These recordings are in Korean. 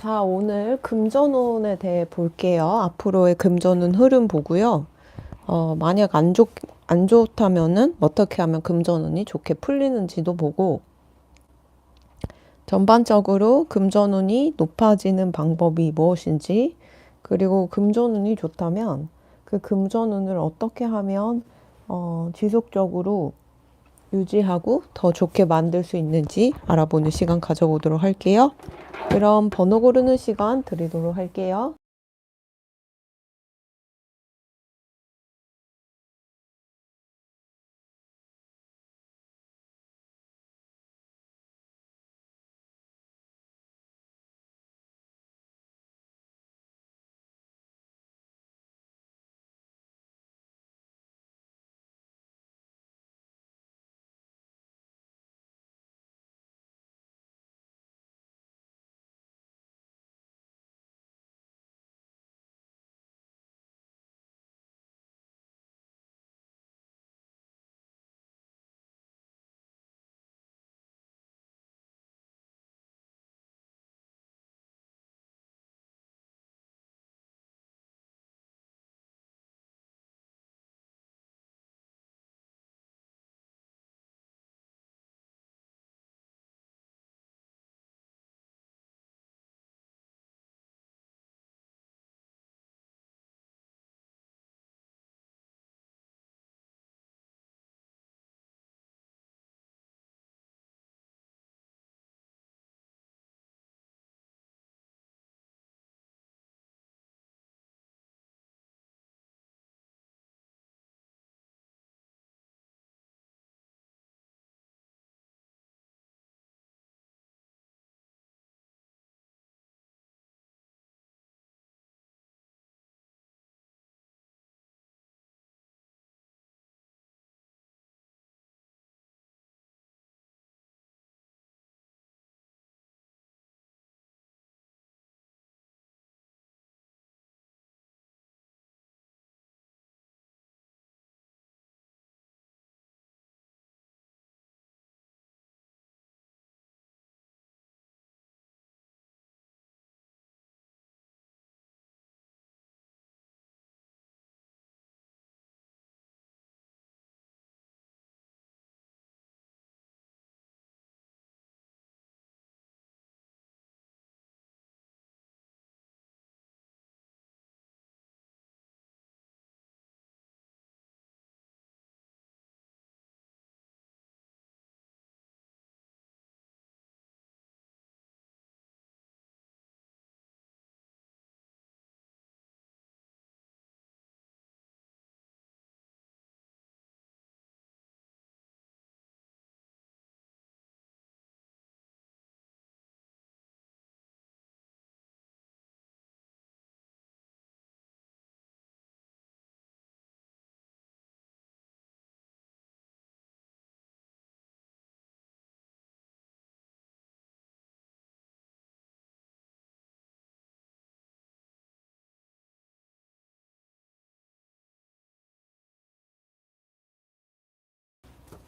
자, 오늘 금전운에 대해 볼게요. 앞으로의 금전운 흐름 보고요. 만약 안 좋다면은 어떻게 하면 금전운이 좋게 풀리는지도 보고, 전반적으로 금전운이 높아지는 방법이 무엇인지, 그리고 금전운이 좋다면 그 금전운을 어떻게 하면 지속적으로 유지하고 더 좋게 만들 수 있는지 알아보는 시간 가져보도록 할게요. 그럼 번호 고르는 시간 드리도록 할게요.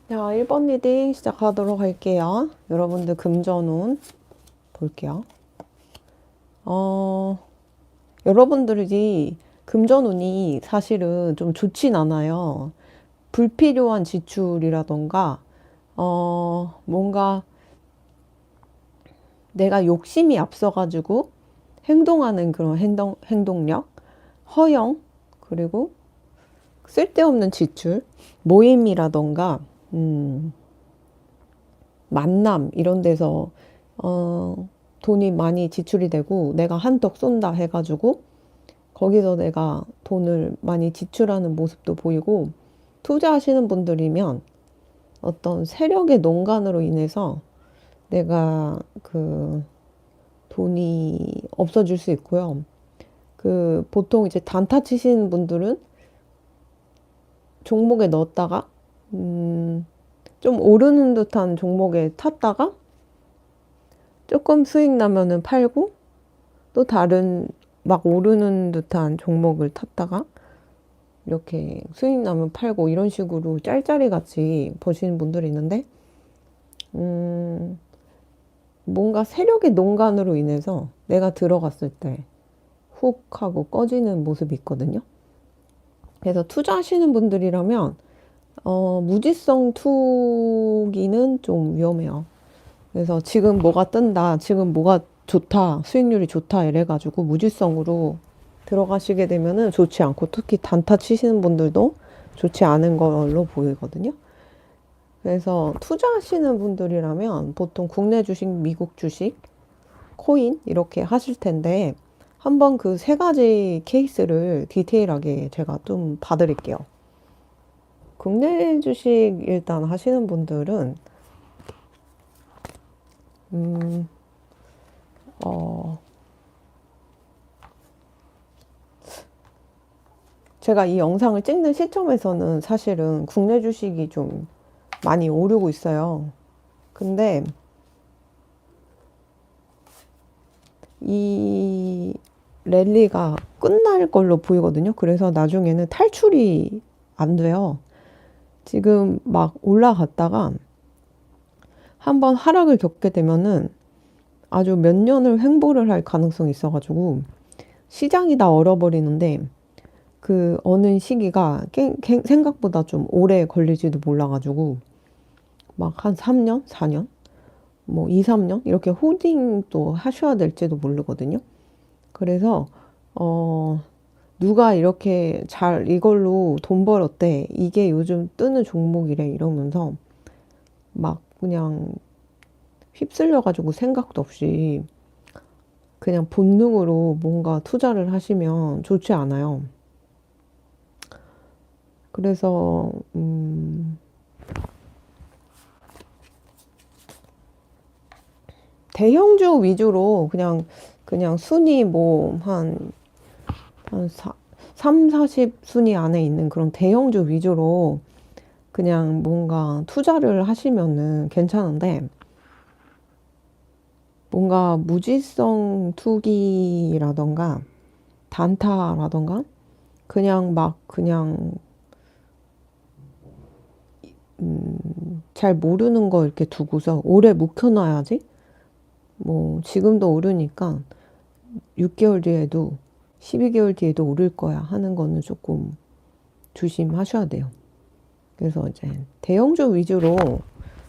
자, 1번 리딩 시작하도록 할게요. 여러분들 금전운 볼게요. 여러분들이 금전운이 사실은 좀 좋진 않아요. 불필요한 지출이라던가, 뭔가 내가 욕심이 앞서가지고 행동하는 그런 행동력, 허영, 그리고 쓸데없는 지출, 모임이라던가, 만남 이런 데서 돈이 많이 지출이 되고 내가 한턱 쏜다 해가지고 거기서 내가 돈을 많이 지출하는 모습도 보이고, 투자하시는 분들이면 어떤 세력의 농간으로 인해서 내가 그 돈이 없어질 수 있고요. 그 보통 이제 단타 치시는 분들은 종목에 넣었다가 좀 오르는 듯한 종목에 탔다가 조금 수익 나면은 팔고, 또 다른 막 오르는 듯한 종목을 탔다가 이렇게 수익 나면 팔고, 이런 식으로 짤짤이 같이 보시는 분들이 있는데, 뭔가 세력의 농간으로 인해서 내가 들어갔을 때 훅 하고 꺼지는 모습이 있거든요. 그래서 투자하시는 분들이라면 무지성 투기는 좀 위험해요. 그래서 지금 뭐가 뜬다, 지금 뭐가 좋다, 수익률이 좋다 이래가지고 무지성으로 들어가시게 되면은 좋지 않고, 특히 단타 치시는 분들도 좋지 않은 걸로 보이거든요. 그래서 투자하시는 분들이라면 보통 국내 주식, 미국 주식, 코인 이렇게 하실 텐데, 한번 그 세 가지 케이스를 디테일하게 제가 좀 봐드릴게요. 국내 주식 일단 하시는 분들은 음, 어, 제가 이 영상을 찍는 시점에서는 사실은 국내 주식이 좀 많이 오르고 있어요. 근데 이 랠리가 끝날 걸로 보이거든요. 그래서 나중에는 탈출이 안 돼요. 지금 막 올라갔다가 한번 하락을 겪게 되면은 아주 몇 년을 횡보를 할 가능성이 있어가지고 시장이 다 얼어버리는데, 그 어느 시기가 생각보다 좀 오래 걸릴지도 몰라가지고 막 한 3년, 4년, 뭐 2, 3년 이렇게 홀딩도 하셔야 될지도 모르거든요. 그래서 누가 이렇게 잘 이걸로 돈 벌었대, 이게 요즘 뜨는 종목이래 이러면서 막 그냥 휩쓸려 가지고 생각도 없이 그냥 본능으로 뭔가 투자를 하시면 좋지 않아요. 그래서 대형주 위주로 그냥 순위 뭐 한 3, 40 순위 안에 있는 그런 대형주 위주로 그냥 뭔가 투자를 하시면은 괜찮은데, 뭔가 무지성 투기라던가 단타라던가 그냥 막 그냥 잘 모르는 거 이렇게 두고서 오래 묵혀놔야지, 뭐 지금도 오르니까 6개월 뒤에도 12개월 뒤에도 오를 거야 하는 거는 조금 조심하셔야 돼요. 그래서 이제 대형주 위주로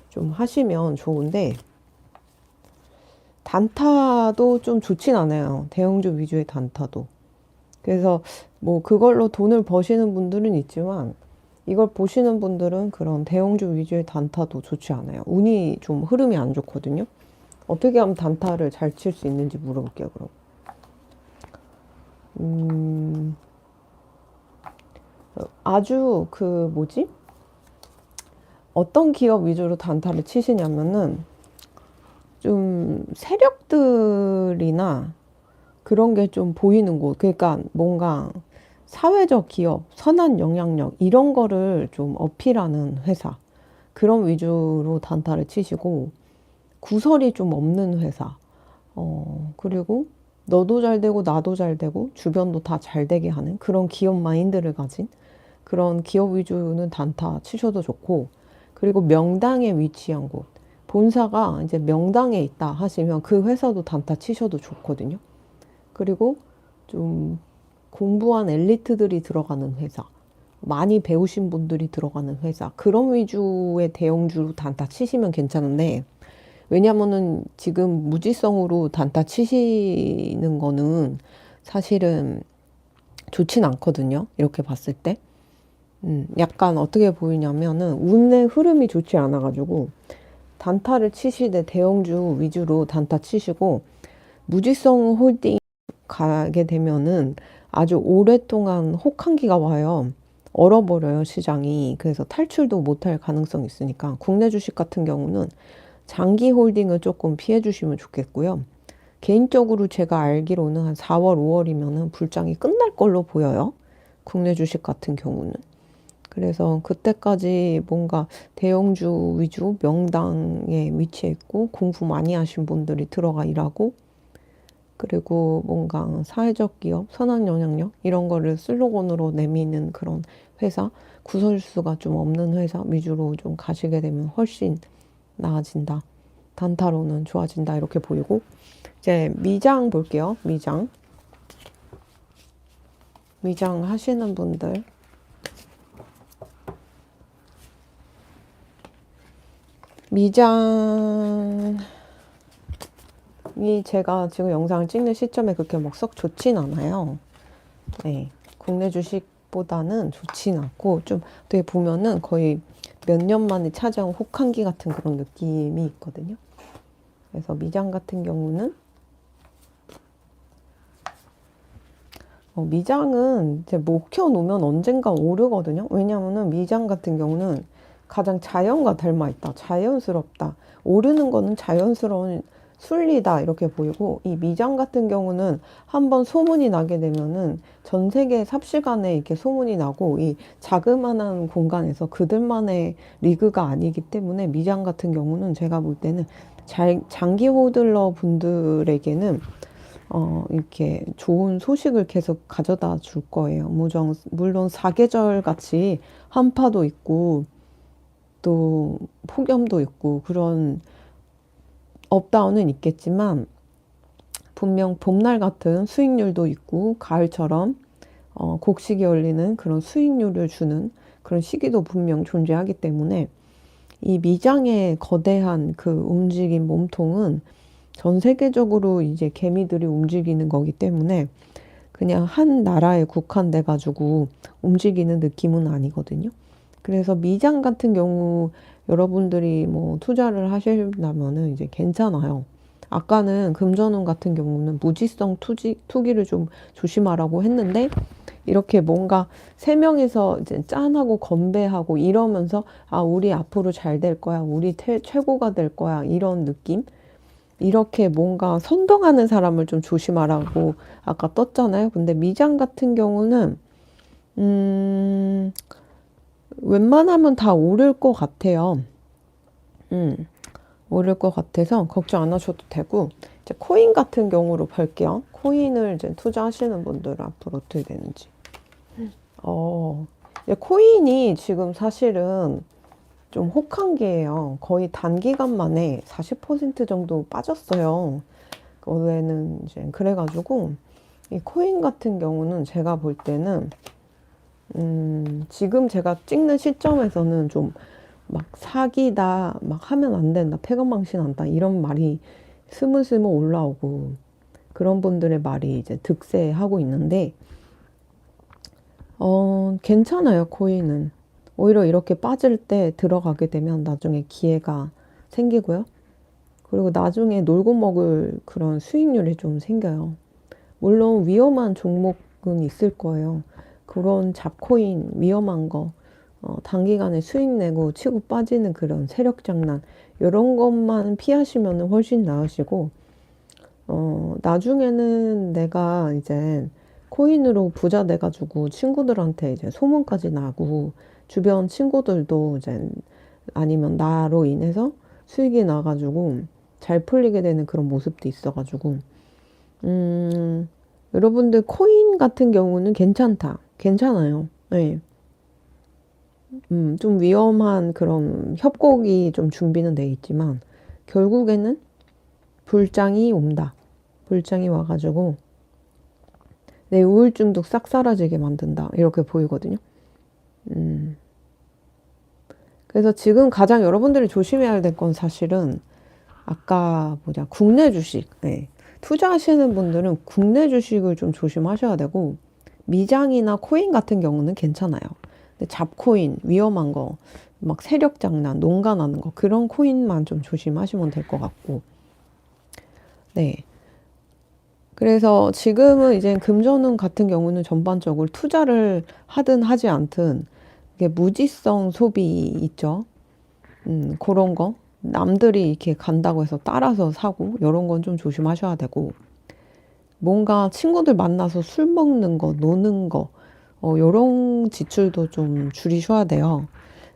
좀 하시면 좋은데, 단타도 좀 좋진 않아요. 대형주 위주의 단타도. 그래서 뭐 그걸로 돈을 버시는 분들은 있지만, 이걸 보시는 분들은 그런 대형주 위주의 단타도 좋지 않아요. 운이 좀 흐름이 안 좋거든요. 어떻게 하면 단타를 잘 칠 수 있는지 물어볼게요, 그럼. 아주 그 뭐지? 어떤 기업 위주로 단타를 치시냐면은 좀 세력들이나 그런 게 좀 보이는 곳, 그러니까 뭔가 사회적 기업, 선한 영향력 이런 거를 좀 어필하는 회사, 그런 위주로 단타를 치시고, 구설이 좀 없는 회사, 그리고 너도 잘 되고 나도 잘 되고 주변도 다 잘 되게 하는 그런 기업 마인드를 가진 그런 기업 위주는 단타 치셔도 좋고, 그리고 명당에 위치한 곳, 본사가 이제 명당에 있다 하시면 그 회사도 단타 치셔도 좋거든요. 그리고 좀 공부한 엘리트들이 들어가는 회사, 많이 배우신 분들이 들어가는 회사, 그런 위주의 대형주로 단타 치시면 괜찮은데, 왜냐면은 지금 무지성으로 단타 치시는 거는 사실은 좋진 않거든요. 이렇게 봤을 때. 약간 어떻게 보이냐면은 운의 흐름이 좋지 않아가지고 단타를 치시되 대형주 위주로 단타 치시고, 무지성 홀딩 가게 되면은 아주 오랫동안 혹한기가 와요. 얼어버려요, 시장이. 그래서 탈출도 못할 가능성이 있으니까 국내 주식 같은 경우는 장기 홀딩을 조금 피해 주시면 좋겠고요. 개인적으로 제가 알기로는 한 4월, 5월이면은 불장이 끝날 걸로 보여요. 국내 주식 같은 경우는. 그래서 그때까지 뭔가 대형주 위주 명당에 위치해 있고 공부 많이 하신 분들이 들어가 일하고, 그리고 뭔가 사회적 기업, 선한 영향력 이런 거를 슬로건으로 내미는 그런 회사, 구설수가 좀 없는 회사 위주로 좀 가시게 되면 훨씬 나아진다. 단타로는 좋아진다 이렇게 보이고, 이제 미장 볼게요. 미장 하시는 분들, 미장이 제가 지금 영상을 찍는 시점에 그렇게 막 썩 좋진 않아요. 네, 국내 주식보다는 좋진 않고, 좀 어떻게 보면은 거의 몇 년 만에 찾아온 혹한기 같은 그런 느낌이 있거든요. 그래서 미장 같은 경우는 미장은 이제 목 켜놓으면 언젠가 오르거든요. 왜냐하면 미장 같은 경우는 가장 자연과 닮아 있다. 자연스럽다. 오르는 거는 자연스러운 순리다. 이렇게 보이고, 이 미장 같은 경우는 한번 소문이 나게 되면은 전 세계 삽시간에 이렇게 소문이 나고, 이 자그마한 공간에서 그들만의 리그가 아니기 때문에 미장 같은 경우는 제가 볼 때는 장기 호들러 분들에게는 이렇게 좋은 소식을 계속 가져다 줄 거예요. 물론 사계절 같이 한파도 있고, 또 폭염도 있고, 그런 업다운은 있겠지만, 분명 봄날 같은 수익률도 있고, 가을처럼 곡식이 열리는 그런 수익률을 주는 그런 시기도 분명 존재하기 때문에, 이 미장의 거대한 그 움직임 몸통은 전 세계적으로 이제 개미들이 움직이는 거기 때문에 그냥 한 나라에 국한돼 가지고 움직이는 느낌은 아니거든요. 그래서 미장 같은 경우 여러분들이 뭐 투자를 하시려면은 이제 괜찮아요. 아까는 금전운 같은 경우는 무지성 투기를 좀 조심하라고 했는데, 이렇게 뭔가 세 명이서 이제 짠하고 건배하고 이러면서 우리 앞으로 잘 될 거야, 우리 최고가 될 거야, 이런 느낌? 이렇게 뭔가 선동하는 사람을 좀 조심하라고 아까 떴잖아요. 근데 미장 같은 경우는 웬만하면 다 오를 것 같아요. 오를 것 같아서 걱정 안 하셔도 되고, 이제 코인 같은 경우로 볼게요. 코인을 이제 투자하시는 분들 앞으로 어떻게 되는지. 코인이 지금 사실은 좀 혹한게예요. 거의 단기간 만에 40% 정도 빠졌어요. 원래는 이제 그래가지고 이 코인 같은 경우는 제가 볼 때는 지금 제가 찍는 시점에서는 좀 막 사기다, 막 하면 안 된다, 폐건망신한다 이런 말이 스물스물 올라오고, 그런 분들의 말이 이제 득세하고 있는데, 괜찮아요. 코인은 오히려 이렇게 빠질 때 들어가게 되면 나중에 기회가 생기고요. 그리고 나중에 놀고 먹을 그런 수익률이 좀 생겨요. 물론 위험한 종목은 있을 거예요. 그런 잡코인 위험한 거, 단기간에 수익 내고 치고 빠지는 그런 세력 장난, 이런 것만 피하시면 훨씬 나으시고, 나중에는 내가 이제 코인으로 부자 돼가지고 친구들한테 이제 소문까지 나고, 주변 친구들도 이제 아니면 나로 인해서 수익이 나가지고 잘 풀리게 되는 그런 모습도 있어가지고, 여러분들 코인 같은 경우는 괜찮아요. 네. 좀 위험한 그런 협곡이 좀 준비는 돼 있지만, 결국에는 불장이 온다. 불장이 와가지고 내 우울증도 싹 사라지게 만든다. 이렇게 보이거든요. 그래서 지금 가장 여러분들이 조심해야 될 건 사실은 아까 국내 주식. 네. 투자하시는 분들은 국내 주식을 좀 조심하셔야 되고, 미장이나 코인 같은 경우는 괜찮아요. 근데 잡코인, 위험한 거, 막 세력 장난, 농간하는 거, 그런 코인만 좀 조심하시면 될 것 같고. 네. 그래서 지금은 이제 금전운 같은 경우는 전반적으로 투자를 하든 하지 않든 이게 무지성 소비 있죠. 그런 거. 남들이 이렇게 간다고 해서 따라서 사고, 이런 건 좀 조심하셔야 되고, 뭔가 친구들 만나서 술 먹는 거, 노는 거, 요런 지출도 좀 줄이셔야 돼요.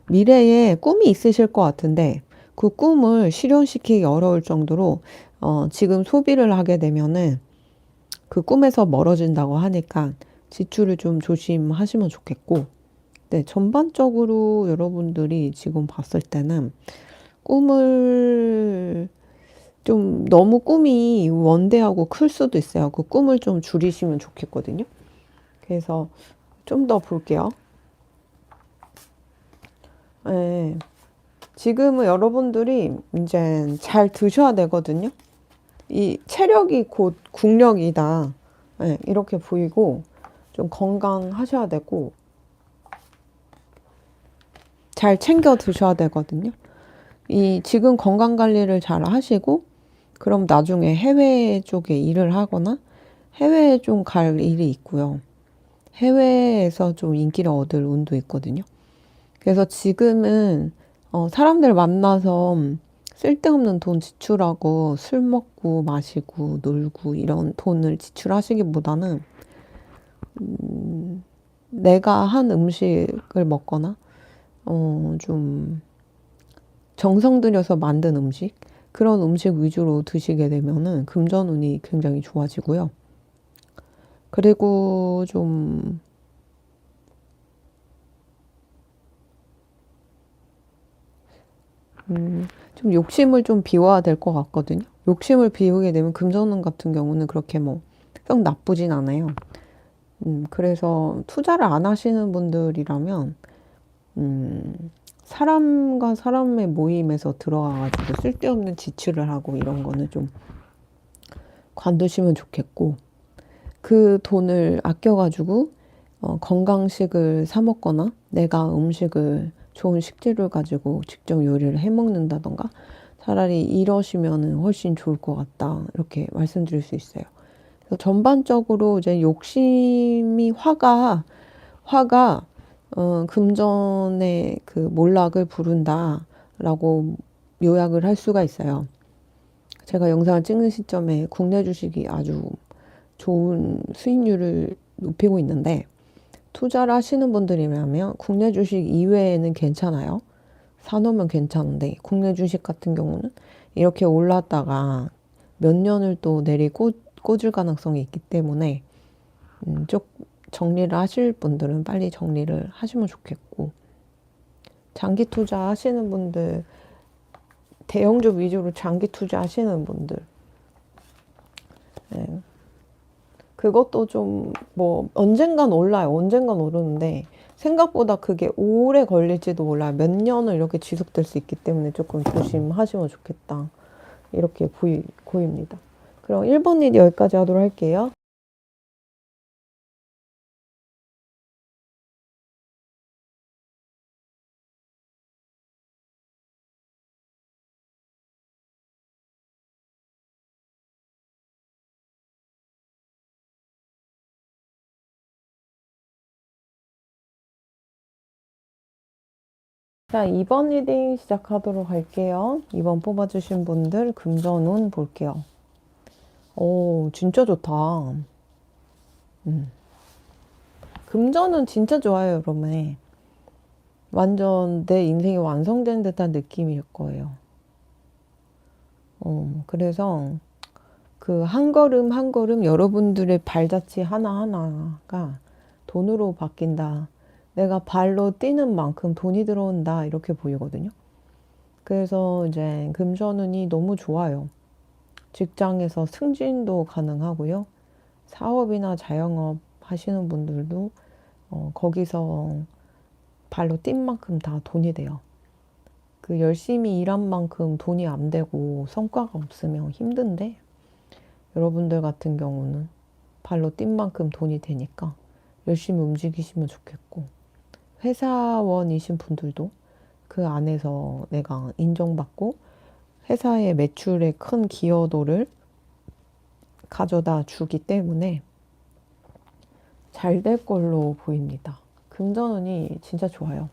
미래에 꿈이 있으실 것 같은데, 그 꿈을 실현시키기 어려울 정도로, 지금 소비를 하게 되면은 그 꿈에서 멀어진다고 하니까 지출을 좀 조심하시면 좋겠고, 네, 전반적으로 여러분들이 지금 봤을 때는 꿈을 좀 너무 꿈이 원대하고 클 수도 있어요. 그 꿈을 좀 줄이시면 좋겠거든요. 그래서 좀 더 볼게요. 네. 지금은 여러분들이 이제 잘 드셔야 되거든요. 이 체력이 곧 국력이다. 네, 이렇게 보이고 좀 건강하셔야 되고 잘 챙겨 드셔야 되거든요. 이 지금 건강 관리를 잘 하시고 그럼 나중에 해외 쪽에 일을 하거나 해외에 좀 갈 일이 있고요. 해외에서 좀 인기를 얻을 운도 있거든요. 그래서 지금은 사람들 만나서 쓸데없는 돈 지출하고 술 먹고 마시고 놀고 이런 돈을 지출하시기보다는 내가 한 음식을 먹거나 좀 정성 들여서 만든 음식 그런 음식 위주로 드시게 되면은 금전운이 굉장히 좋아지고요. 그리고 좀 욕심을 좀 비워야 될 것 같거든요. 욕심을 비우게 되면 금전운 같은 경우는 그렇게 뭐 썩 나쁘진 않아요. 그래서 투자를 안 하시는 분들이라면 사람과 사람의 모임에서 들어가가지고 쓸데없는 지출을 하고 이런 거는 좀 관두시면 좋겠고 그 돈을 아껴가지고 건강식을 사 먹거나 내가 음식을 좋은 식재료를 가지고 직접 요리를 해 먹는다던가 차라리 이러시면은 훨씬 좋을 것 같다 이렇게 말씀드릴 수 있어요. 그래서 전반적으로 이제 욕심이 화가 금전의 그 몰락을 부른다라고 요약을 할 수가 있어요. 제가 영상을 찍는 시점에 국내 주식이 아주 좋은 수익률을 높이고 있는데 투자를 하시는 분들이라면 국내 주식 이외에는 괜찮아요. 사놓으면 괜찮은데 국내 주식 같은 경우는 이렇게 올랐다가 몇 년을 또 내리고 꽂을 가능성이 있기 때문에 좀 정리를 하실 분들은 빨리 정리를 하시면 좋겠고 장기 투자 하시는 분들 대형주 위주로 장기 투자 하시는 분들 네. 그것도 좀 뭐 언젠간 올라요. 언젠간 오르는데 생각보다 그게 오래 걸릴지도 몰라요. 몇 년을 이렇게 지속될 수 있기 때문에 조금 조심하시면 좋겠다. 이렇게 보입니다. 그럼 1번 리드 여기까지 하도록 할게요. 자, 2번 리딩 시작하도록 할게요. 2번 뽑아주신 분들 금전운 볼게요. 오, 진짜 좋다. 금전은 진짜 좋아요, 여러분. 완전 내 인생이 완성된 듯한 느낌일 거예요. 그래서 그 한 걸음 한 걸음 여러분들의 발자취 하나하나가 돈으로 바뀐다. 내가 발로 뛰는 만큼 돈이 들어온다. 이렇게 보이거든요. 그래서 이제 금전운이 너무 좋아요. 직장에서 승진도 가능하고요. 사업이나 자영업 하시는 분들도 거기서 발로 뛴 만큼 다 돈이 돼요. 그 열심히 일한 만큼 돈이 안 되고 성과가 없으면 힘든데 여러분들 같은 경우는 발로 뛴 만큼 돈이 되니까 열심히 움직이시면 좋겠고 회사원이신 분들도 그 안에서 내가 인정받고 회사의 매출에 큰 기여도를 가져다 주기 때문에 잘 될 걸로 보입니다. 금전운이 진짜 좋아요.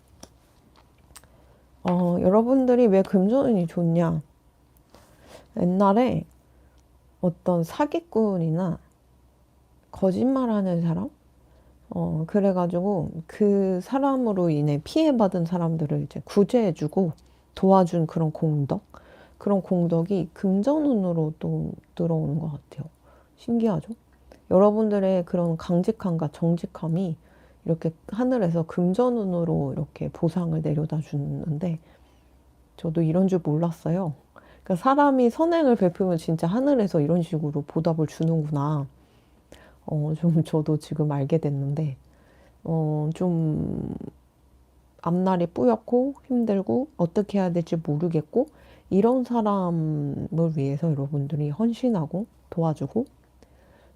여러분들이 왜 금전운이 좋냐? 옛날에 어떤 사기꾼이나 거짓말하는 사람? 그래가지고 그 사람으로 인해 피해받은 사람들을 이제 구제해주고 도와준 그런 공덕이 금전운으로 또 들어오는 것 같아요. 신기하죠? 여러분들의 그런 강직함과 정직함이 이렇게 하늘에서 금전운으로 이렇게 보상을 내려다 주는데 저도 이런 줄 몰랐어요. 그러니까 사람이 선행을 베푸면 진짜 하늘에서 이런 식으로 보답을 주는구나. 좀 저도 지금 알게 됐는데, 좀 앞날이 뿌옇고 힘들고 어떻게 해야 될지 모르겠고 이런 사람을 위해서 여러분들이 헌신하고 도와주고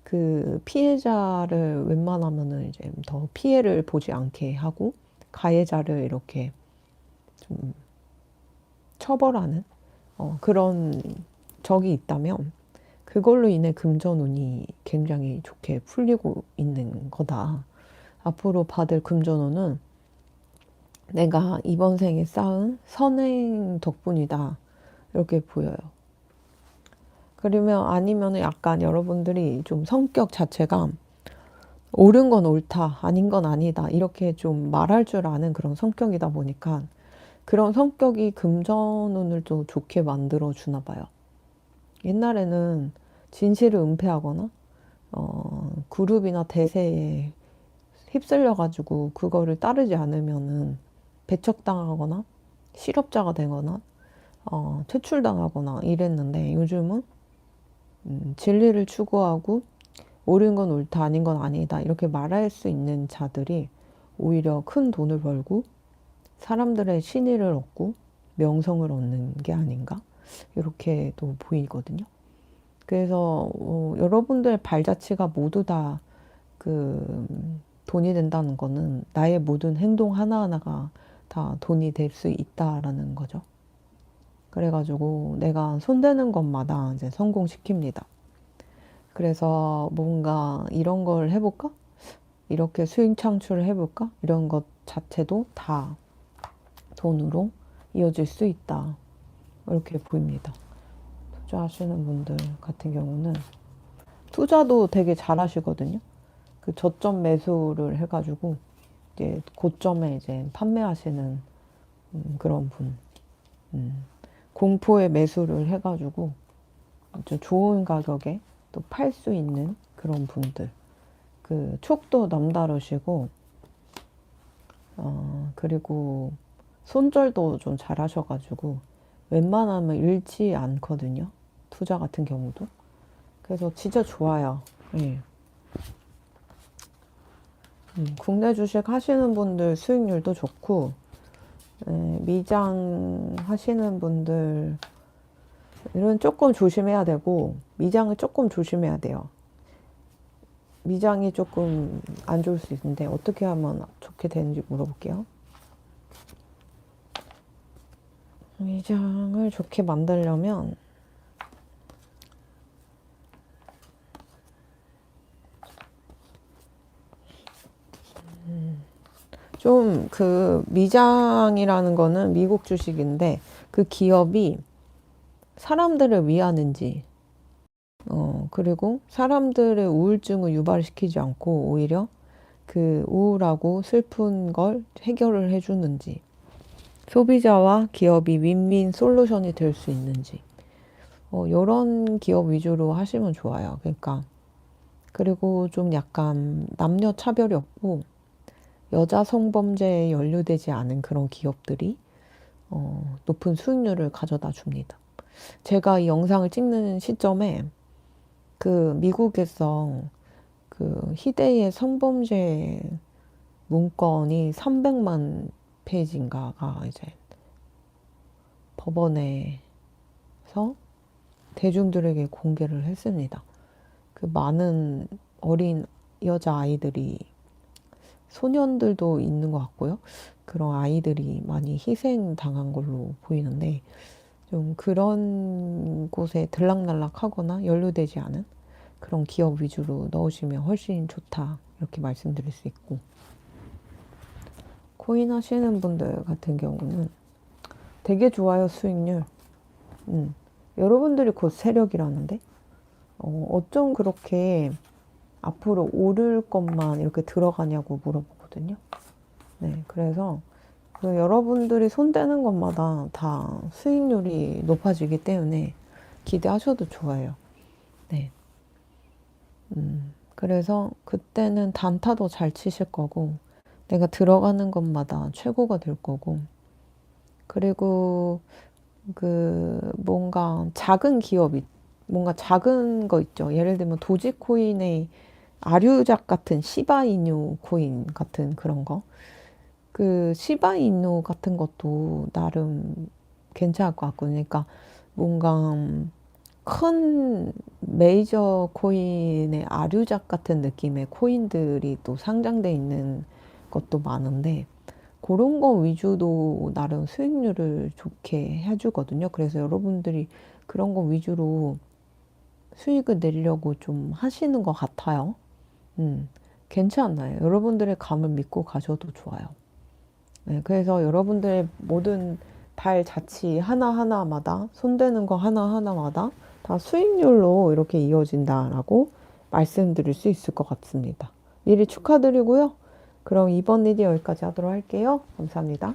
그 피해자를 웬만하면은 이제 더 피해를 보지 않게 하고 가해자를 이렇게 좀 처벌하는 그런 적이 있다면 그걸로 인해 금전운이 굉장히 좋게 풀리고 있는 거다. 앞으로 받을 금전운은 내가 이번 생에 쌓은 선행 덕분이다. 이렇게 보여요. 그러면 아니면 약간 여러분들이 좀 성격 자체가 옳은 건 옳다, 아닌 건 아니다. 이렇게 좀 말할 줄 아는 그런 성격이다 보니까 그런 성격이 금전운을 좀 좋게 만들어 주나 봐요. 옛날에는 진실을 은폐하거나 그룹이나 대세에 휩쓸려가지고 그거를 따르지 않으면은 배척당하거나 실업자가 되거나 퇴출당하거나 이랬는데 요즘은 진리를 추구하고 옳은 건 옳다, 아닌 건 아니다 이렇게 말할 수 있는 자들이 오히려 큰 돈을 벌고 사람들의 신의를 얻고 명성을 얻는 게 아닌가 이렇게도 보이거든요. 그래서 여러분들의 발자취가 모두 다 그 돈이 된다는 거는 나의 모든 행동 하나하나가 다 돈이 될 수 있다라는 거죠. 그래가지고 내가 손대는 것마다 이제 성공시킵니다. 그래서 뭔가 이런 걸 해볼까? 이렇게 수익 창출을 해볼까? 이런 것 자체도 다 돈으로 이어질 수 있다. 이렇게 보입니다. 투자하시는 분들 같은 경우는 투자도 되게 잘 하시거든요. 그 저점 매수를 해가지고 이제 고점에 이제 판매하시는 그런 분. 공포의 매수를 해가지고 좀 좋은 가격에 또 팔 수 있는 그런 분들. 그 촉도 남다르시고 그리고 손절도 좀 잘하셔가지고 웬만하면 잃지 않거든요. 투자 같은 경우도. 그래서 진짜 좋아요. 예. 국내 주식 하시는 분들 수익률도 좋고 미장 하시는 분들은 조금 조심해야 되고 미장을 조금 조심해야 돼요. 미장이 조금 안 좋을 수 있는데 어떻게 하면 좋게 되는지 물어볼게요. 미장을 좋게 만들려면 좀 그 미장이라는 거는 미국 주식인데 그 기업이 사람들을 위하는지 그리고 사람들의 우울증을 유발시키지 않고 오히려 그 우울하고 슬픈 걸 해결을 해주는지 소비자와 기업이 윈윈 솔루션이 될 수 있는지 이런 기업 위주로 하시면 좋아요. 그러니까 그리고 좀 약간 남녀 차별이 없고 여자 성범죄에 연루되지 않은 그런 기업들이 높은 수익률을 가져다 줍니다. 제가 이 영상을 찍는 시점에 그 미국에서 그 희대의 성범죄 문건이 300만 페이지인가가 이제 법원에서 대중들에게 공개를 했습니다. 그 많은 어린 여자 아이들이 소년들도 있는 것 같고요. 그런 아이들이 많이 희생당한 걸로 보이는데 좀 그런 곳에 들락날락하거나 연루되지 않은 그런 기업 위주로 넣으시면 훨씬 좋다 이렇게 말씀드릴 수 있고 코인 하시는 분들 같은 경우는 되게 좋아요. 수익률. 여러분들이 곧 세력이라는데 어쩜 그렇게 앞으로 오를 것만 이렇게 들어가냐고 물어보거든요. 네, 그래서 그 여러분들이 손대는 것마다 다 수익률이 높아지기 때문에 기대하셔도 좋아요. 네. 그래서 그때는 단타도 잘 치실 거고, 내가 들어가는 것마다 최고가 될 거고, 그리고 뭔가 작은 기업이, 뭔가 작은 거 있죠. 예를 들면 도지코인의 아류작 같은 시바이누 코인 같은 그런 거. 시바이누 같은 것도 나름 괜찮을 것 같거든요. 그러니까 뭔가 큰 메이저 코인의 아류작 같은 느낌의 코인들이 또 상장돼 있는 것도 많은데 그런 거 위주도 나름 수익률을 좋게 해주거든요. 그래서 여러분들이 그런 거 위주로 수익을 내려고 좀 하시는 것 같아요. 괜찮나요? 여러분들의 감을 믿고 가셔도 좋아요. 네, 그래서 여러분들의 모든 발자취 하나하나마다, 손대는 거 하나하나마다 다 수익률로 이렇게 이어진다라고 말씀드릴 수 있을 것 같습니다. 미리 축하드리고요. 그럼 이번 일이 여기까지 하도록 할게요. 감사합니다.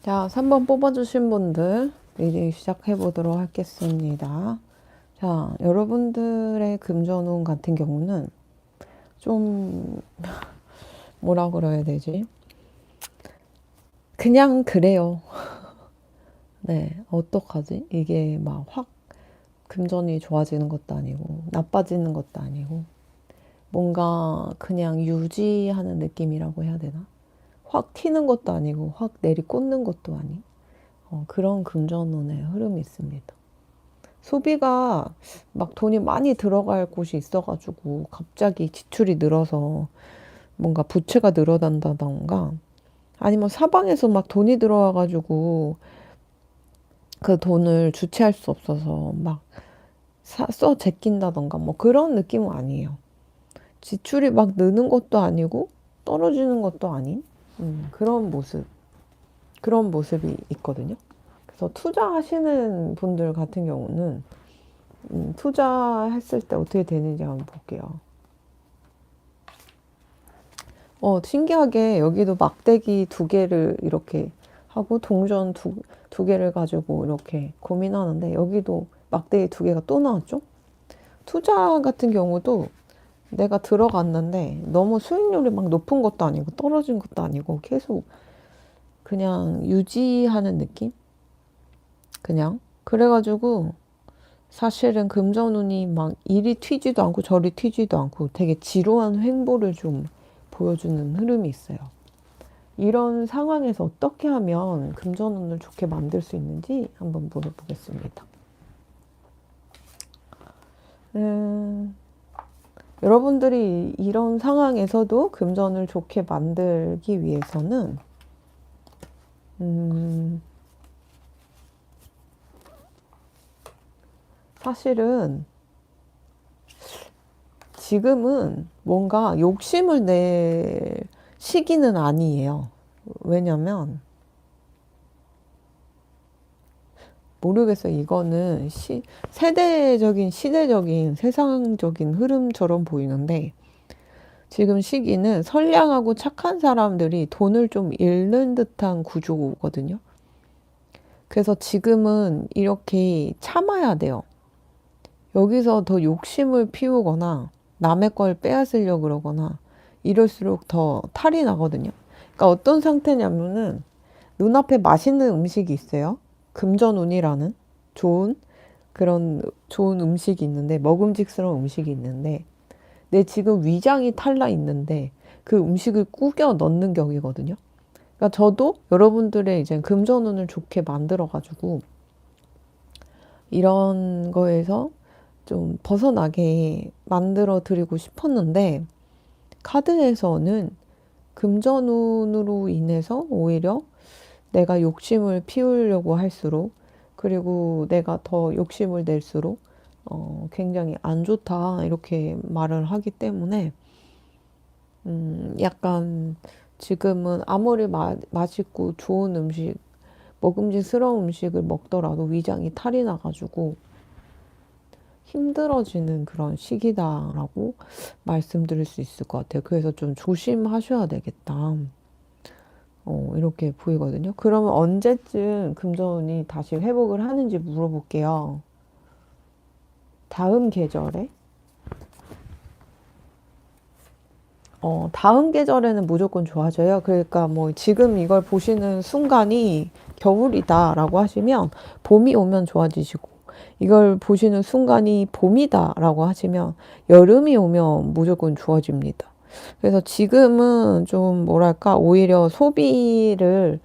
자, 3번 뽑아주신 분들 이제 시작해 보도록 하겠습니다. 자, 여러분들의 금전운 같은 경우는 좀 뭐라 그래야 되지? 그냥 그래요. 네, 어떡하지? 이게 막 확 금전이 좋아지는 것도 아니고 나빠지는 것도 아니고 뭔가 그냥 유지하는 느낌이라고 해야 되나? 확 튀는 것도 아니고 확 내리꽂는 것도 아닌 그런 금전운의 흐름이 있습니다. 소비가 막 돈이 많이 들어갈 곳이 있어가지고 갑자기 지출이 늘어서 뭔가 부채가 늘어난다던가 아니면 사방에서 막 돈이 들어와가지고 그 돈을 주체할 수 없어서 막 써 제낀다던가 뭐 그런 느낌은 아니에요. 지출이 막 느는 것도 아니고 떨어지는 것도 아닌 그런 모습이 있거든요. 그래서 투자하시는 분들 같은 경우는 투자했을 때 어떻게 되는지 한번 볼게요. 신기하게 여기도 막대기 두 개를 이렇게 하고 동전 두 개를 가지고 이렇게 고민하는데 여기도 막대기 두 개가 또 나왔죠? 투자 같은 경우도 내가 들어갔는데 너무 수익률이 막 높은 것도 아니고 떨어진 것도 아니고 계속 그냥 유지하는 느낌? 그냥. 그래가지고 사실은 금전운이 막 이리 튀지도 않고 저리 튀지도 않고 되게 지루한 횡보를 좀 보여주는 흐름이 있어요. 이런 상황에서 어떻게 하면 금전운을 좋게 만들 수 있는지 한번 물어보겠습니다. 여러분들이 이런 상황에서도 금전을 좋게 만들기 위해서는 사실은 지금은 뭔가 욕심을 낼 시기는 아니에요. 왜냐면 모르겠어요. 이거는 세대적인 시대적인 세상적인 흐름처럼 보이는데 지금 시기는 선량하고 착한 사람들이 돈을 좀 잃는 듯한 구조거든요. 그래서 지금은 이렇게 참아야 돼요. 여기서 더 욕심을 피우거나 남의 걸 빼앗으려고 그러거나 이럴수록 더 탈이 나거든요. 그러니까 어떤 상태냐면은 눈앞에 맛있는 음식이 있어요. 금전운이라는 좋은 음식이 있는데 먹음직스러운 음식이 있는데 내 지금 위장이 탈나 있는데 그 음식을 꾸겨 넣는 격이거든요. 그러니까 저도 여러분들의 이제 금전운을 좋게 만들어 가지고 이런 거에서 좀 벗어나게 만들어 드리고 싶었는데 카드에서는 금전운으로 인해서 오히려 내가 욕심을 피우려고 할수록 그리고 내가 더 욕심을 낼수록 굉장히 안 좋다 이렇게 말을 하기 때문에 약간 지금은 아무리 맛있고 좋은 음식 먹음직스러운 음식을 먹더라도 위장이 탈이 나가지고 힘들어지는 그런 시기다라고 말씀드릴 수 있을 것 같아요. 그래서 좀 조심하셔야 되겠다. 이렇게 보이거든요. 그러면 언제쯤 금전운이 다시 회복을 하는지 물어볼게요. 다음 계절에? 다음 계절에는 무조건 좋아져요. 그러니까 뭐 지금 이걸 보시는 순간이 겨울이다라고 하시면 봄이 오면 좋아지시고, 이걸 보시는 순간이 봄이다라고 하시면 여름이 오면 무조건 좋아집니다. 그래서 지금은 좀 뭐랄까 오히려 소비를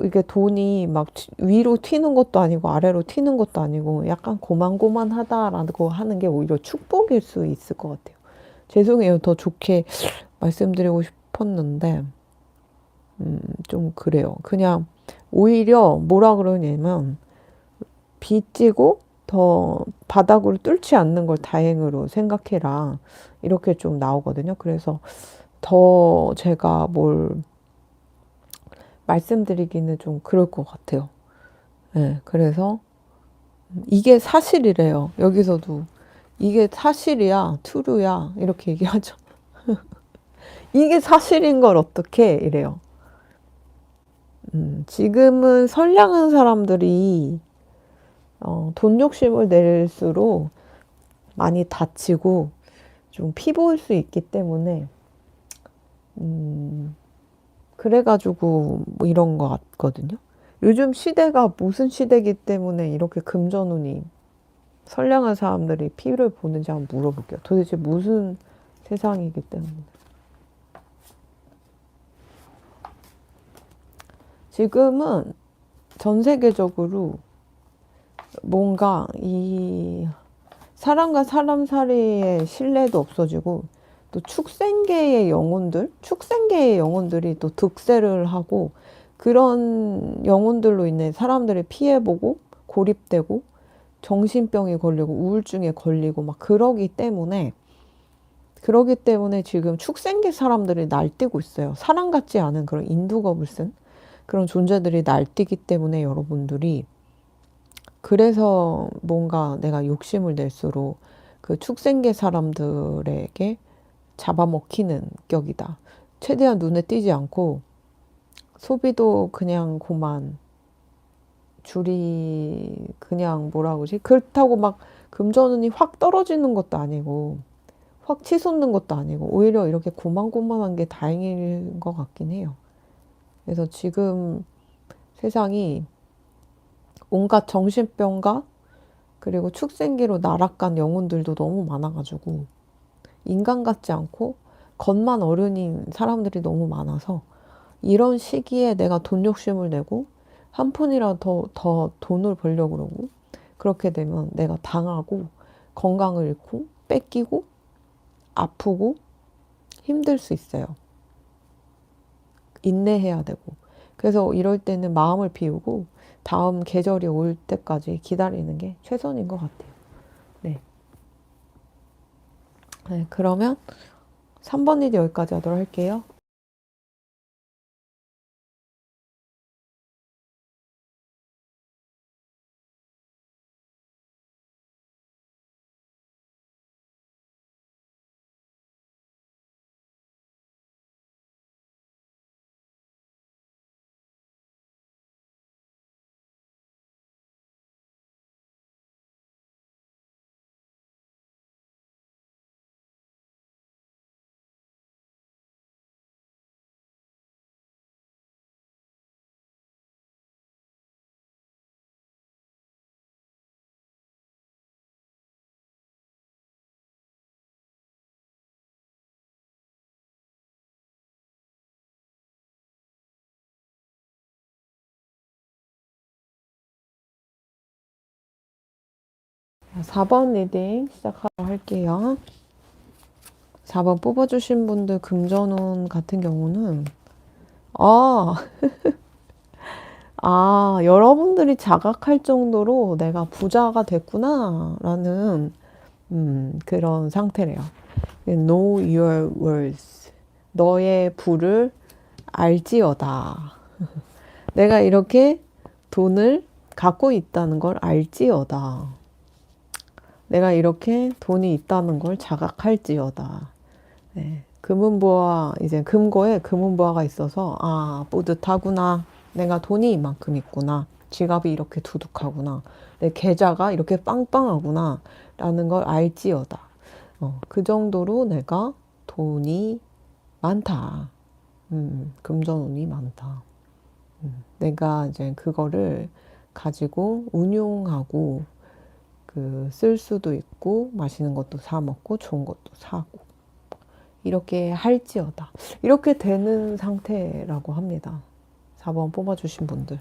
이게 돈이 막 위로 튀는 것도 아니고 아래로 튀는 것도 아니고 약간 고만고만하다라고 하는 게 오히려 축복일 수 있을 것 같아요. 죄송해요. 더 좋게 말씀드리고 싶었는데, 좀 그래요. 그냥 오히려 뭐라 그러냐면, 빚지고 더 바닥으로 뚫지 않는 걸 다행으로 생각해라. 이렇게 좀 나오거든요. 그래서 더 제가 뭘 말씀드리기는 좀 그럴 것 같아요. 네, 그래서 이게 사실이래요. 여기서도 이게 사실이야, 트루야 이렇게 얘기하죠. 이게 사실인 걸 어떻게 이래요. 지금은 선량한 사람들이 돈 욕심을 낼수록 많이 다치고 좀 피보일 수 있기 때문에 그래가지고 뭐 이런 것 같거든요. 요즘 시대가 무슨 시대이기 때문에 이렇게 금전운이 선량한 사람들이 피를 보는지 한번 물어볼게요. 도대체 무슨 세상이기 때문에. 지금은 전 세계적으로 뭔가 이 사람과 사람 사이의 신뢰도 없어지고 또 축생계의 영혼들이 또 득세를 하고 그런 영혼들로 인해 사람들이 피해보고 고립되고 정신병이 걸리고 우울증에 걸리고 막 그러기 때문에 지금 축생계 사람들이 날뛰고 있어요. 사람 같지 않은 그런 인두겁을 쓴 그런 존재들이 날뛰기 때문에 여러분들이 그래서 뭔가 내가 욕심을 낼수록 그 축생계 사람들에게 잡아먹히는 격이다. 최대한 눈에 띄지 않고 소비도 그냥 고만 줄이 그냥 뭐라 그러지? 그렇다고 막 금전운이 확 떨어지는 것도 아니고 확 치솟는 것도 아니고 오히려 이렇게 고만고만한 게 다행인 것 같긴 해요. 그래서 지금 세상이 온갖 정신병과 그리고 축생기로 날아간 영혼들도 너무 많아가지고 인간 같지 않고 겉만 어른인 사람들이 너무 많아서 이런 시기에 내가 돈 욕심을 내고 한 푼이라도 더 돈을 벌려고 그러고 그렇게 되면 내가 당하고 건강을 잃고 뺏기고 아프고 힘들 수 있어요. 인내해야 되고. 그래서 이럴 때는 마음을 비우고 다음 계절이 올 때까지 기다리는 게 최선인 것 같아요. 네. 네, 그러면 3번 리드 여기까지 하도록 할게요. 자, 4번 리딩 시작하도록 할게요. 4번 뽑아주신 분들 금전운 같은 경우는 아, 여러분들이 자각할 정도로 내가 부자가 됐구나 라는 그런 상태래요. Know your worth. 너의 부를 알지어다. 내가 이렇게 돈을 갖고 있다는 걸 알지어다. 내가 이렇게 돈이 있다는 걸 자각할지어다. 네. 금은보화, 이제 금고에 금은보화가 있어서, 아, 뿌듯하구나. 내가 돈이 이만큼 있구나. 지갑이 이렇게 두둑하구나. 내 계좌가 이렇게 빵빵하구나. 라는 걸 알지어다. 그 정도로 내가 돈이 많다. 금전운이 많다. 내가 이제 그거를 가지고 운용하고, 쓸 수도 있고, 맛있는 것도 사 먹고, 좋은 것도 사고. 이렇게 할지어다. 이렇게 되는 상태라고 합니다. 4번 뽑아주신 분들.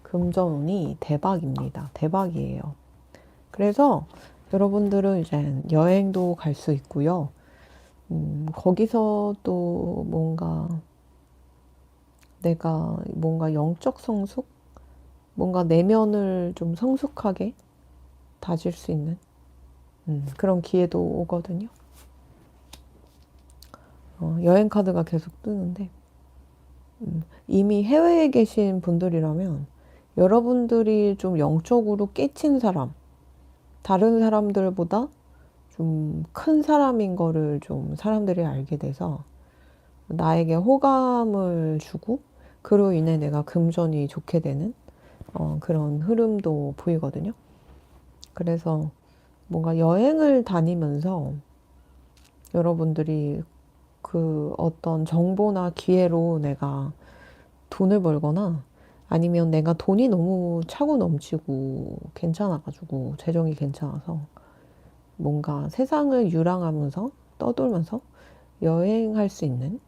금전운이 대박입니다. 대박이에요. 그래서 여러분들은 이제 여행도 갈 수 있고요. 거기서 또 내가 뭔가 영적 성숙? 뭔가 내면을 좀 성숙하게 다질 수 있는 그런 기회도 오거든요. 여행 카드가 계속 뜨는데 이미 해외에 계신 분들이라면 여러분들이 좀 영적으로 깨친 사람, 다른 사람들보다 좀 큰 사람인 거를 좀 사람들이 알게 돼서 나에게 호감을 주고 그로 인해 내가 금전이 좋게 되는 그런 흐름도 보이거든요. 그래서 뭔가 여행을 다니면서 여러분들이 그 어떤 정보나 기회로 내가 돈을 벌거나 아니면 내가 돈이 너무 차고 넘치고 괜찮아가지고 재정이 괜찮아서 뭔가 세상을 유랑하면서 떠돌면서 여행할 수 있는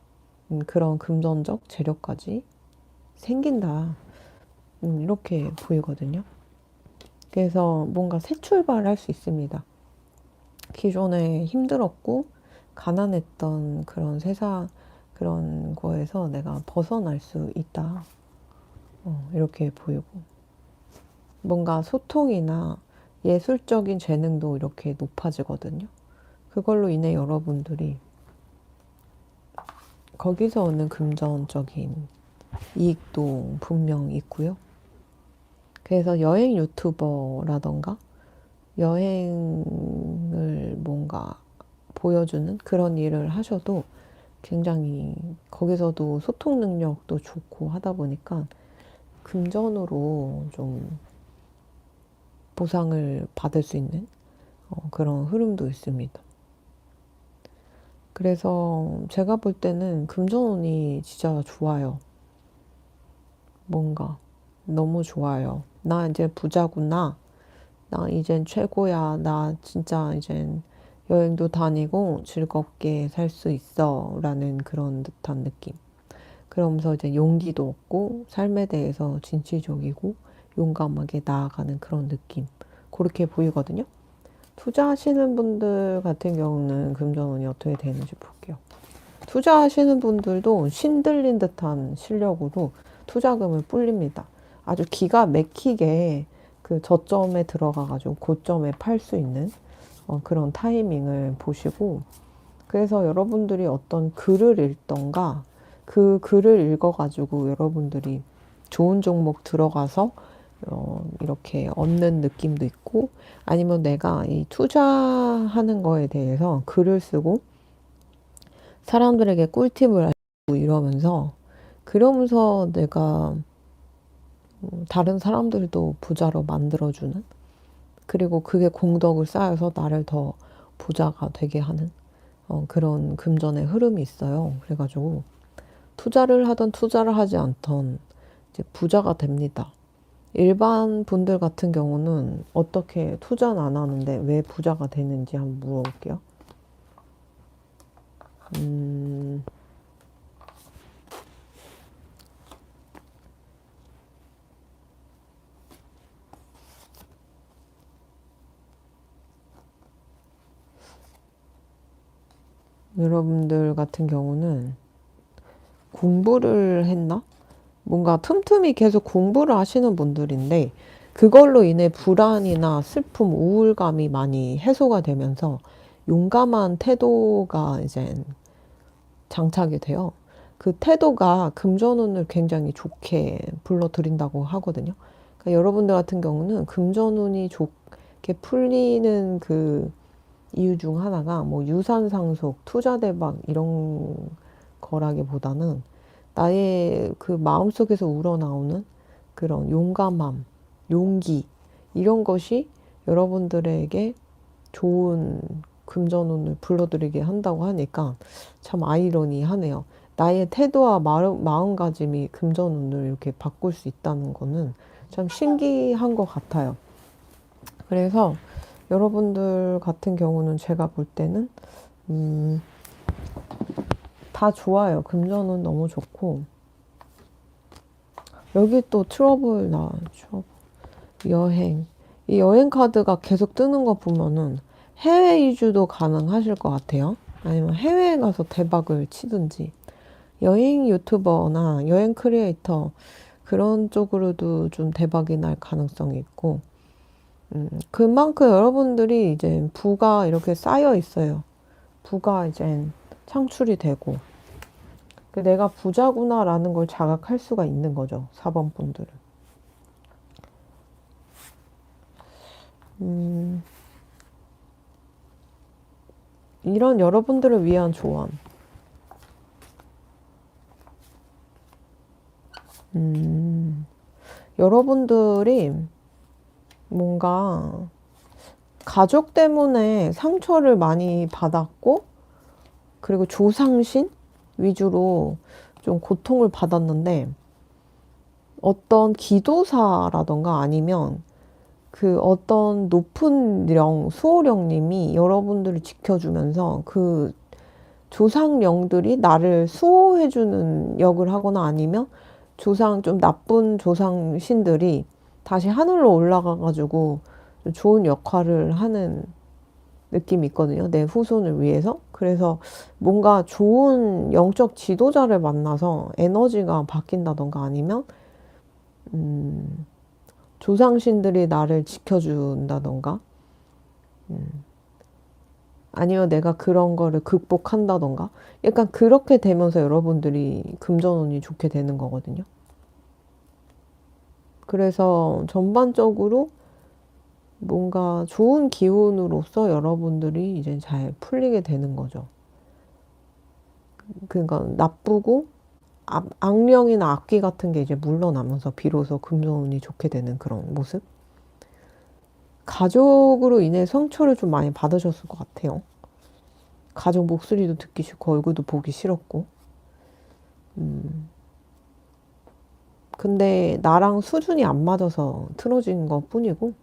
그런 금전적 재력까지 생긴다. 이렇게 보이거든요. 그래서 뭔가 새 출발할 수 있습니다. 기존에 힘들었고 가난했던 그런 그런 거에서 내가 벗어날 수 있다. 이렇게 보이고 뭔가 소통이나 예술적인 재능도 이렇게 높아지거든요. 그걸로 인해 여러분들이 거기서 오는 금전적인 이익도 분명 있고요. 그래서 여행 유튜버라던가 여행을 뭔가 보여주는 그런 일을 하셔도 굉장히 거기서도 소통 능력도 좋고 하다 보니까 금전으로 좀 보상을 받을 수 있는 그런 흐름도 있습니다. 그래서 제가 볼 때는 금전운이 진짜 좋아요. 뭔가 너무 좋아요. 나 이제 부자구나. 나 이젠 최고야. 나 진짜 이젠 여행도 다니고 즐겁게 살 수 있어. 라는 그런 듯한 느낌. 그러면서 이제 용기도 얻고 삶에 대해서 진취적이고 용감하게 나아가는 그런 느낌. 그렇게 보이거든요. 투자하시는 분들 같은 경우는 금전운이 어떻게 되는지 볼게요. 투자하시는 분들도 신들린 듯한 실력으로 투자금을 불립니다. 아주 기가 막히게 그 저점에 들어가가지고 고점에 팔 수 있는 그런 타이밍을 보시고 그래서 여러분들이 어떤 글을 읽던가 그 글을 읽어가지고 여러분들이 좋은 종목 들어가서 이렇게 얻는 느낌도 있고 아니면 내가 이 투자하는 거에 대해서 글을 쓰고 사람들에게 꿀팁을 알고 그러면서 내가 다른 사람들도 부자로 만들어주는 그리고 그게 공덕을 쌓여서 나를 더 부자가 되게 하는 그런 금전의 흐름이 있어요. 그래가지고 투자를 하던 투자를 하지 않던 이제 부자가 됩니다. 일반 분들 같은 경우는 어떻게 투자는 안 하는데 왜 부자가 되는지 한번 물어볼게요. 여러분들 같은 경우는 공부를 했나? 뭔가 틈틈이 계속 공부를 하시는 분들인데 그걸로 인해 불안이나 슬픔, 우울감이 많이 해소가 되면서 용감한 태도가 이제 장착이 돼요. 그 태도가 금전운을 굉장히 좋게 불러들인다고 하거든요. 그러니까 여러분들 같은 경우는 금전운이 좋게 이렇게 풀리는 그 이유 중 하나가 뭐 유산 상속, 투자 대박 이런 거라기보다는 나의 그 마음속에서 우러나오는 그런 용감함, 용기 이런 것이 여러분들에게 좋은 금전운을 불러들이게 한다고 하니까 참 아이러니하네요. 나의 태도와 마음가짐이 금전운을 이렇게 바꿀 수 있다는 거는 참 신기한 것 같아요. 그래서 여러분들 같은 경우는 제가 볼 때는 다 좋아요. 금전운 너무 좋고 여기 또 트러블 나왔죠. 여행. 이 여행 카드가 계속 뜨는 거 보면은 해외 이주도 가능하실 것 같아요. 아니면 해외에 가서 대박을 치든지 여행 유튜버나 여행 크리에이터 그런 쪽으로도 좀 대박이 날 가능성이 있고 그만큼 여러분들이 이제 부가 이렇게 쌓여 있어요. 부가 이제 창출이 되고 내가 부자구나 라는 걸 자각할 수가 있는 거죠. 4번 분들은. 이런 여러분들을 위한 조언. 여러분들이 뭔가 가족 때문에 상처를 많이 받았고 그리고 조상신 위주로 좀 고통을 받았는데 어떤 기도사라던가 아니면 그 어떤 높은 령, 수호령님이 여러분들을 지켜주면서 그 조상령들이 나를 수호해주는 역을 하거나 아니면 좀 나쁜 조상신들이 다시 하늘로 올라가가지고 좋은 역할을 하는 느낌이 있거든요. 내 후손을 위해서. 그래서 뭔가 좋은 영적 지도자를 만나서 에너지가 바뀐다던가 아니면 조상신들이 나를 지켜준다던가 아니면 내가 그런 거를 극복한다던가 약간 그렇게 되면서 여러분들이 금전운이 좋게 되는 거거든요. 그래서 전반적으로 뭔가 좋은 기운으로서 여러분들이 이제 잘 풀리게 되는 거죠. 그러니까 나쁘고 악령이나 악귀 같은 게 이제 물러나면서 비로소 금전운이 좋게 되는 그런 모습? 가족으로 인해 상처를 좀 많이 받으셨을 것 같아요. 가족 목소리도 듣기 싫고 얼굴도 보기 싫었고 근데 나랑 수준이 안 맞아서 틀어진 것 뿐이고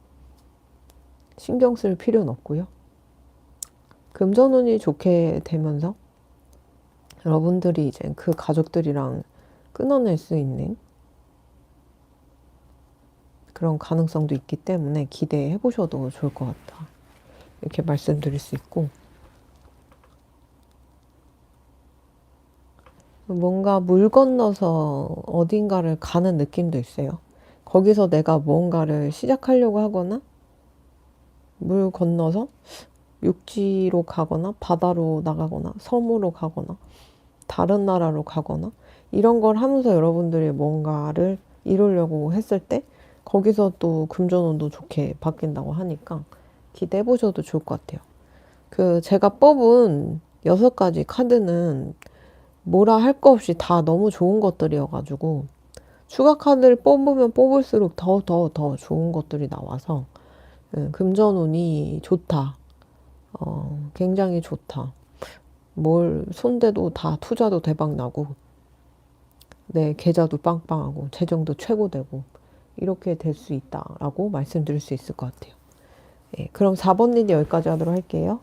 신경 쓸 필요는 없고요. 금전운이 좋게 되면서 여러분들이 이제 그 가족들이랑 끊어낼 수 있는 그런 가능성도 있기 때문에 기대해 보셔도 좋을 것 같다. 이렇게 말씀드릴 수 있고 뭔가 물 건너서 어딘가를 가는 느낌도 있어요. 거기서 내가 뭔가를 시작하려고 하거나 물 건너서 육지로 가거나 바다로 나가거나 섬으로 가거나 다른 나라로 가거나 이런 걸 하면서 여러분들이 뭔가를 이루려고 했을 때 거기서 또 금전운도 좋게 바뀐다고 하니까 기대해 보셔도 좋을 것 같아요. 제가 뽑은 6가지 카드는 뭐라 할 거 없이 다 너무 좋은 것들이어가지고 추가 카드를 뽑으면 뽑을수록 더 좋은 것들이 나와서 금전운이 좋다. 굉장히 좋다. 뭘 손대도 다 투자도 대박 나고 내 계좌도 빵빵하고 재정도 최고되고 이렇게 될 수 있다라고 말씀드릴 수 있을 것 같아요. 그럼 4번 리드 여기까지 하도록 할게요.